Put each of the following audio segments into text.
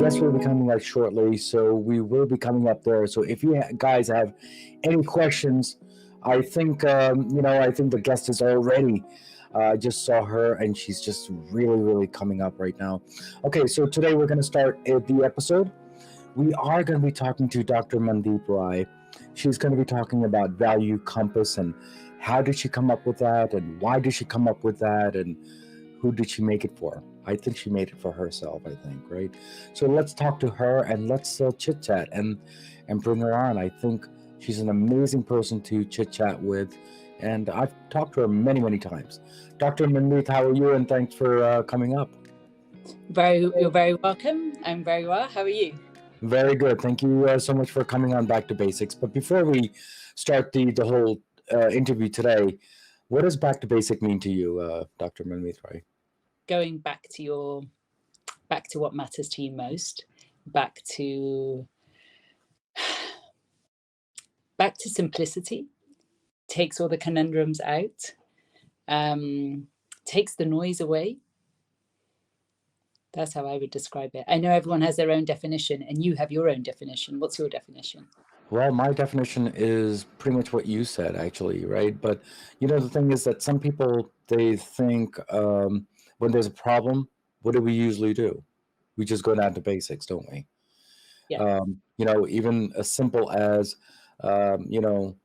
guest will be coming up shortly, so we will be coming up there. So if you guys have any questions, I think I think the guest is already. I just saw her, and she's just really coming up right now. Okay, so today we're going to start the episode. We are going to be talking to Dr. Mandeep Rai. She's going to be talking about value compass and how did she come up with that, and why did she come up with that, and who did she make it for? I think she made it for herself, I think, right? So let's talk to her and let's chit chat and bring her on. I think she's an amazing person to chit chat with, and I've talked to her many times. Dr. Mandeep, how are you? And thanks for coming up. You're very welcome. I'm very well. How are you? Very good. Thank you so much for coming on Back to Basics. But before we start the whole interview today, what does Back to Basic mean to you, Dr. Mandeep Rai? Going back to what matters to you most, back to simplicity, takes all the conundrums out, takes the noise away. That's how I would describe it. I know everyone has their own definition, and you have your own definition. What's your definition? Well, my definition is pretty much what you said, actually, right? But, the thing is that some people, they think when there's a problem, what do we usually do? We just go down to basics, don't we? Yeah. Even as simple as, do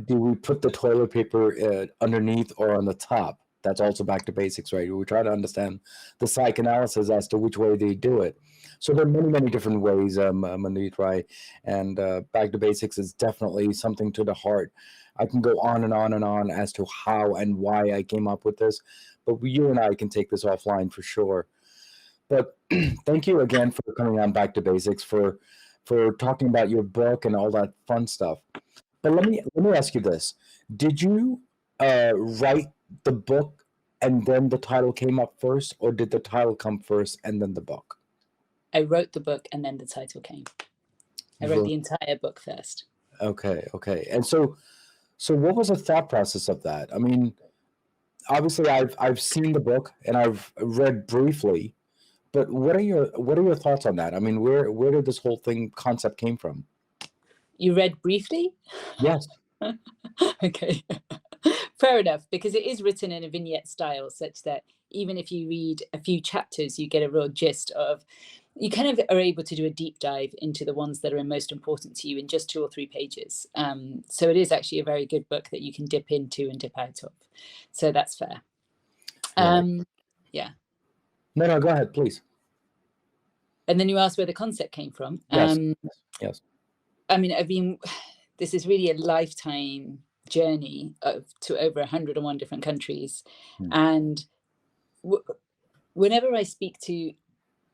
we put the toilet paper underneath or on the top? That's also back to basics, right? We try to understand the psychoanalysis as to which way they do it. So there are many different ways, Mandeep Rai, and back to basics is definitely something to the heart. I can go on and on as to how and why I came up with this, but you and I can take this offline for sure. But thank you again for coming on Back to Basics, for talking about your book and all that fun stuff. But let me ask you this: did you write the book and then the title came up first, or did the title come first and then the book? I wrote the book and then the title came. I wrote the entire book first. Okay. And so what was the thought process of that? I mean, obviously I've seen the book and I've read briefly, but what are your thoughts on that? I mean, where did this whole concept came from? You read briefly? Yes. Okay. Fair enough, because it is written in a vignette style such that even if you read a few chapters, you get a real gist of, you kind of are able to do a deep dive into the ones that are most important to you in just 2 or 3 pages. So it is actually a very good book that you can dip into and dip out of. So that's fair. Yeah. No, go ahead, please. And then you asked where the concept came from. Yes. I mean, this is really a lifetime journey to over 101 different countries. And whenever I speak to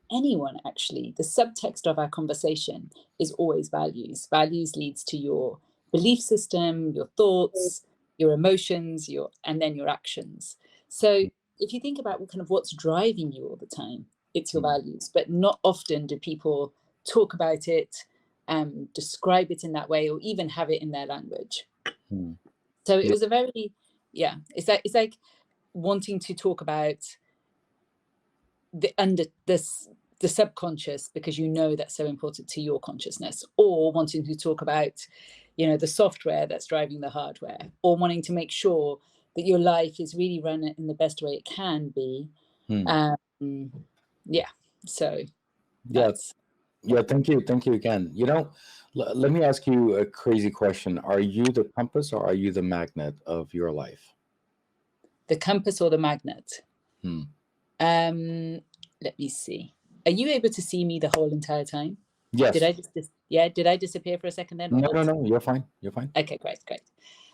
anyone, actually, the subtext of our conversation is always values. Values leads to your belief system, your thoughts, your emotions, and then your actions. So if you think about what's driving you all the time, it's your values. But not often do people talk about it, describe it in that way, or even have it in their language. So it was a very, it's like wanting to talk about the subconscious because that's so important to your consciousness, or wanting to talk about, the software that's driving the hardware, or wanting to make sure that your life is really run in the best way it can be. So that's... Yeah, thank you again. Let me ask you a crazy question. Are you the compass or are you the magnet of your life? The compass or the magnet? Let me see. Are you able to see me the whole entire time? Yes. Did I disappear for a second then? No, you're fine. Okay, great.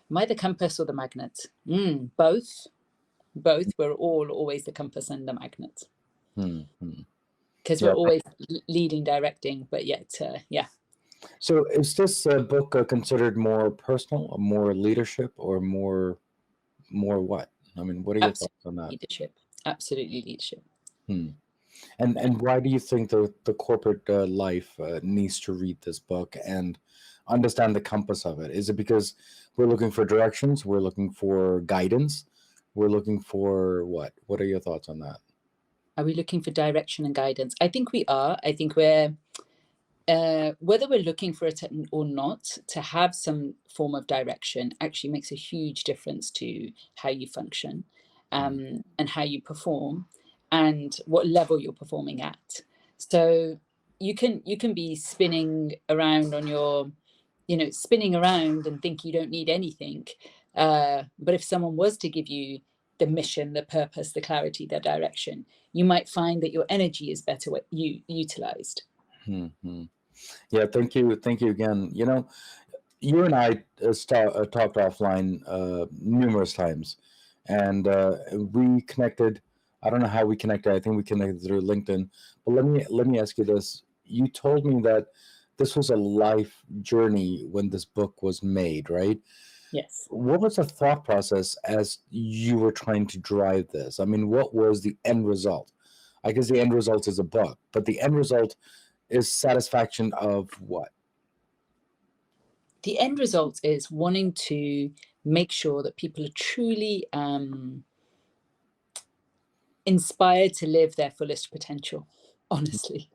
Am I the compass or the magnet? Both. We're always the compass and the magnet. Because we're always leading, directing, but yet, So is this book considered more personal, or more leadership, or more what? I mean, what are your thoughts on that? Leadership. Absolutely leadership. And why do you think the corporate life needs to read this book and understand the compass of it? Is it because we're looking for directions? We're looking for guidance? We're looking for what? What are your thoughts on that? Are we looking for direction and guidance? I think we are. I think we're, whether we're looking for it or not, to have some form of direction actually makes a huge difference to how you function, and how you perform and what level you're performing at. So you can be spinning around on your, spinning around and think you don't need anything. But if someone was to give you the mission, the purpose, the clarity, the direction, you might find that your energy is better utilized. Yeah, thank you again. You and I talked offline numerous times, and we connected. I don't know how we connected. I think we connected through LinkedIn. But let me ask you this. You told me that this was a life journey when this book was made, right? Yes. What was the thought process as you were trying to drive this? I mean, what was the end result? I guess the end result is a book, but the end result is satisfaction of what? The end result is wanting to make sure that people are truly inspired to live their fullest potential. Honestly,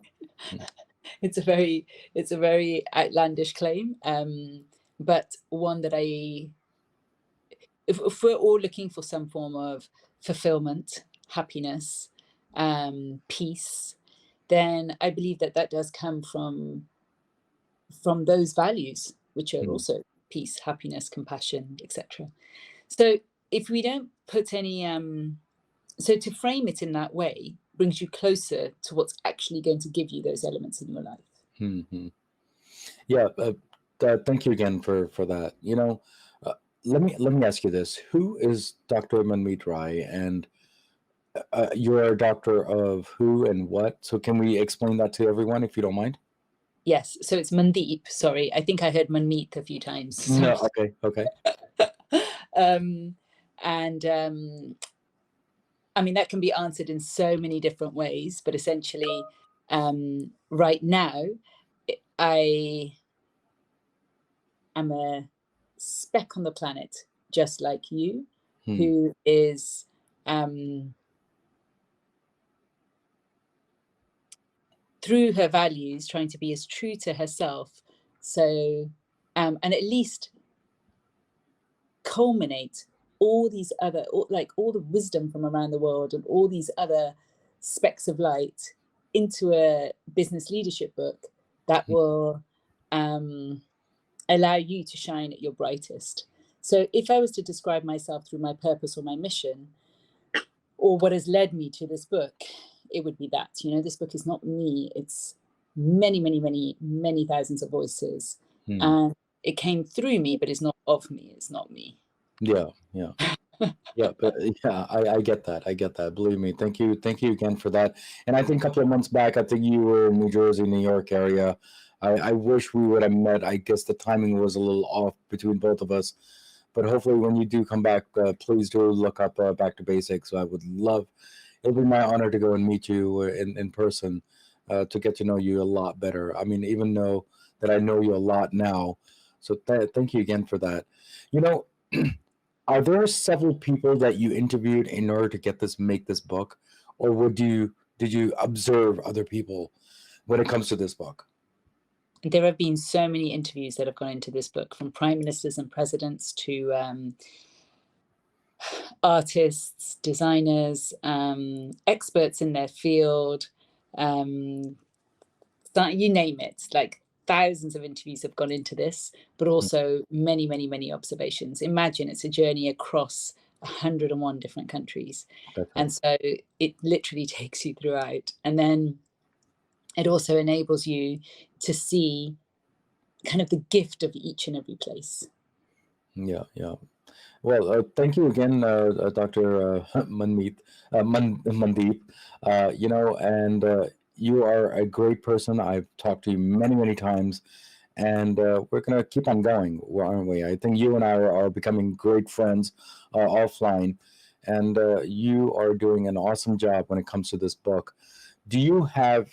it's a very outlandish claim, but one that if we're all looking for some form of fulfillment, happiness, peace, then I believe that does come from those values, which are also peace, happiness, compassion, etc. So if we don't put any, so to frame it in that way brings you closer to what's actually going to give you those elements in your life. Mm-hmm. Yeah, thank you again for that. Let me ask you this: who is Dr. Mandeep Rai, and you're a doctor of who and what? So can we explain that to everyone, if you don't mind? Yes, so it's Mandeep. Sorry, I think I heard Manmeet a few times. So. No, okay. I mean, that can be answered in so many different ways, but essentially, right now, I am a speck on the planet, just like you, who is through her values trying to be as true to herself. So, and at least culminate all these other, like all the wisdom from around the world and all these other specks of light into a business leadership book that will allow you to shine at your brightest. So if I was to describe myself through my purpose or my mission, or what has led me to this book, it would be that, this book is not me, it's many, many, many, many thousands of voices. And it came through me, but it's not of me, it's not me. Yeah. Yeah, but yeah, I get that. I get that. Believe me. Thank you again for that. And I think a couple of months back, I think you were in New Jersey, New York area. I wish we would have met. I guess the timing was a little off between both of us. But hopefully, when you do come back, please do look up Back to Basics. I would love. It would be my honor to go and meet you in person, to get to know you a lot better. I mean, even though that I know you a lot now. So thank you again for that. Are there several people that you interviewed in order to make this book, or did you observe other people when it comes to this book? There have been so many interviews that have gone into this book, from prime ministers and presidents to artists, designers, experts in their field, you name it. Like thousands of interviews have gone into this, but also many, many, many observations. Imagine it's a journey across 101 different countries. And so it literally takes you throughout. And then it also enables you to see kind of the gift of each and every place. Yeah. Well, thank you again, Dr. Mandeep. And you are a great person. I've talked to you many, many times, and we're going to keep on going, aren't we? I think you and I are becoming great friends offline, and you are doing an awesome job when it comes to this book. Do you have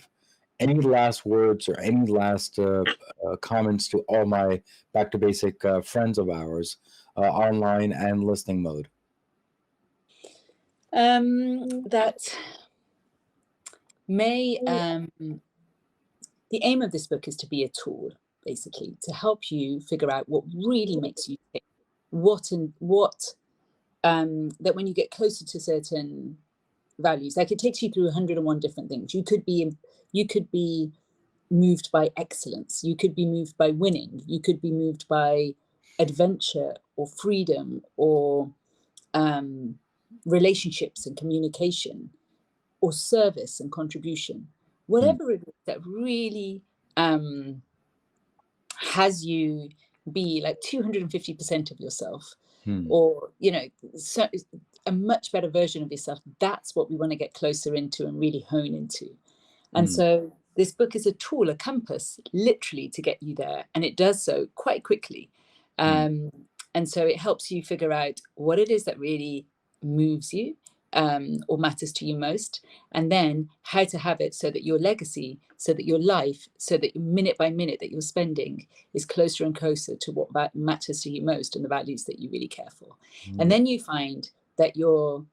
any last words or any last comments to all my Back to Basic friends of ours, online and listening mode? That may the aim of this book is to be a tool, basically, to help you figure out what really makes you tick, that when you get closer to certain values, like it takes you through 101 different things. You could be moved by excellence, you could be moved by winning, you could be moved by adventure or freedom or relationships and communication or service and contribution, whatever it is that really has you be like 250% of yourself, or so a much better version of yourself. That's what we want to get closer into and really hone into. And so this book is a tool, a compass, literally, to get you there, and it does so quite quickly. And so it helps you figure out what it is that really moves you, or matters to you most, and then how to have it so that your legacy, so that your life, so that minute by minute that you're spending is closer and closer to what matters to you most and the values that you really care for. And then you find that your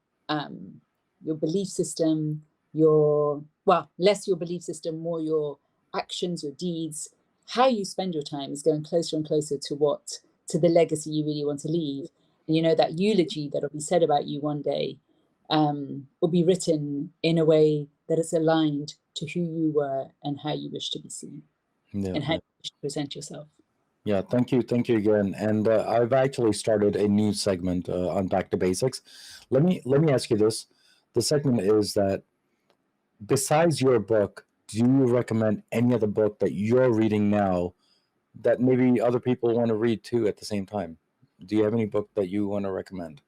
belief system, less your belief system, more your actions, your deeds, how you spend your time is going closer and closer to the legacy you really want to leave. And that eulogy that'll be said about you one day will be written in a way that is aligned to who you were and how you wish to be seen, and how you wish to present yourself. Yeah, thank you again. And I've actually started a new segment on Back to Basics. Let me ask you this. The segment is that, besides your book, do you recommend any other book that you're reading now that maybe other people want to read too at the same time? Do you have any book that you want to recommend?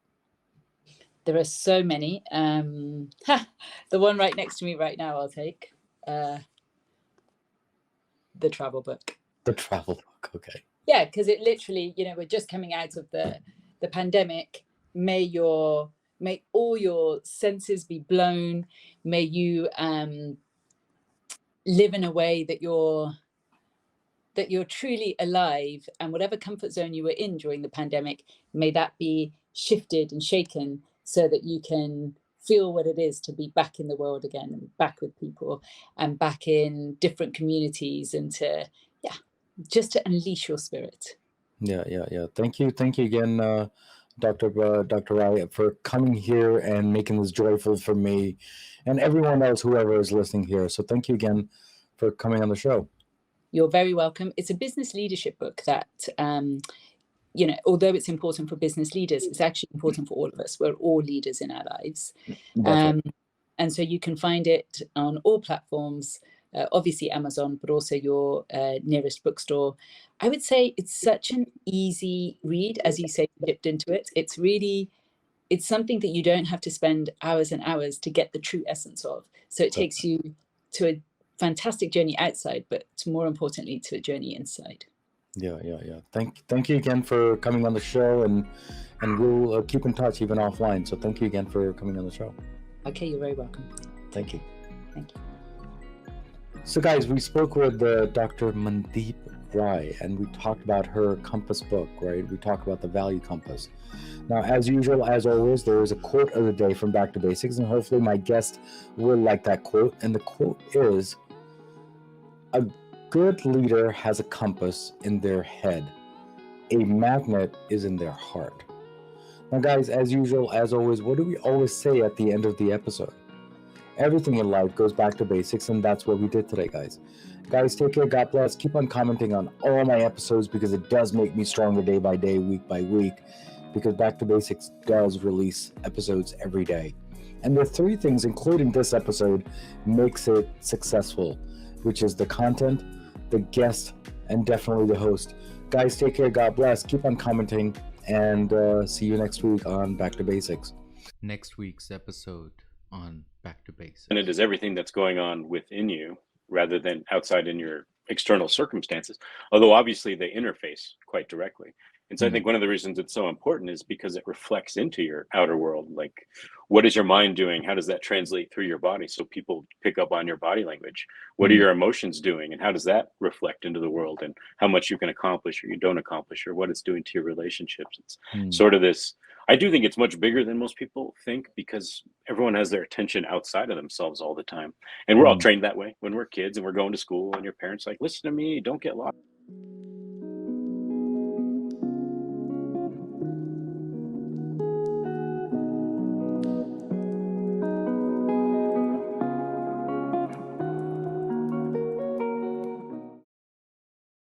There are so many. The one right next to me right now, I'll take. The travel book. The travel book, okay. Yeah, because it literally, we're just coming out of the pandemic. May all your senses be blown. May you live in a way that you're truly alive, and whatever comfort zone you were in during the pandemic, may that be shifted and shaken so that you can feel what it is to be back in the world again, and back with people, and back in different communities, and just to unleash your spirit. Yeah. Thank you again, Dr. Rai, for coming here and making this joyful for me and everyone else, whoever is listening here. So thank you again for coming on the show. You're very welcome. It's a business leadership book that, although it's important for business leaders, it's actually important for all of us. We're all leaders in our lives. And so you can find it on all platforms, obviously Amazon, but also your nearest bookstore. I would say it's such an easy read, as you say, dipped into it. It's something that you don't have to spend hours and hours to get the true essence of. So it takes you to a fantastic journey outside, but more importantly, to a journey inside. Yeah. Thank you again for coming on the show, and we'll keep in touch even offline. So thank you again for coming on the show. Okay, you're very welcome. Thank you. Thank you. So guys, we spoke with Dr. Mandeep Rai, and we talked about her compass book, right? We talked about the value compass. Now, as usual, as always, there is a quote of the day from Back to Basics, and hopefully my guest will like that quote. And the quote is, "A good leader has a compass in their head. A magnet is in their heart." Now, guys, as usual, as always, what do we always say at the end of the episode? Everything in life goes back to basics, and that's what we did today, guys. Guys, take care. God bless. Keep on commenting on all my episodes, because it does make me stronger day by day, week by week, because Back to Basics does release episodes every day. And the three things, including this episode, makes it successful, which is the content, the guest, and definitely the host. Guys, take care. God bless. Keep on commenting, and see you next week on Back to Basics. Next week's episode on Back to Basics. And it is everything that's going on within you rather than outside in your external circumstances, although obviously they interface quite directly. And so I think one of the reasons it's so important is because it reflects into your outer world. Like, what is your mind doing? How does that translate through your body? So people pick up on your body language. What are your emotions doing? And how does that reflect into the world? And how much you can accomplish or you don't accomplish, or what it's doing to your relationships. It's sort of this I do think it's much bigger than most people think, because everyone has their attention outside of themselves all the time. And we're all Mm. trained that way when we're kids and we're going to school, and your parents like, listen to me, don't get lost.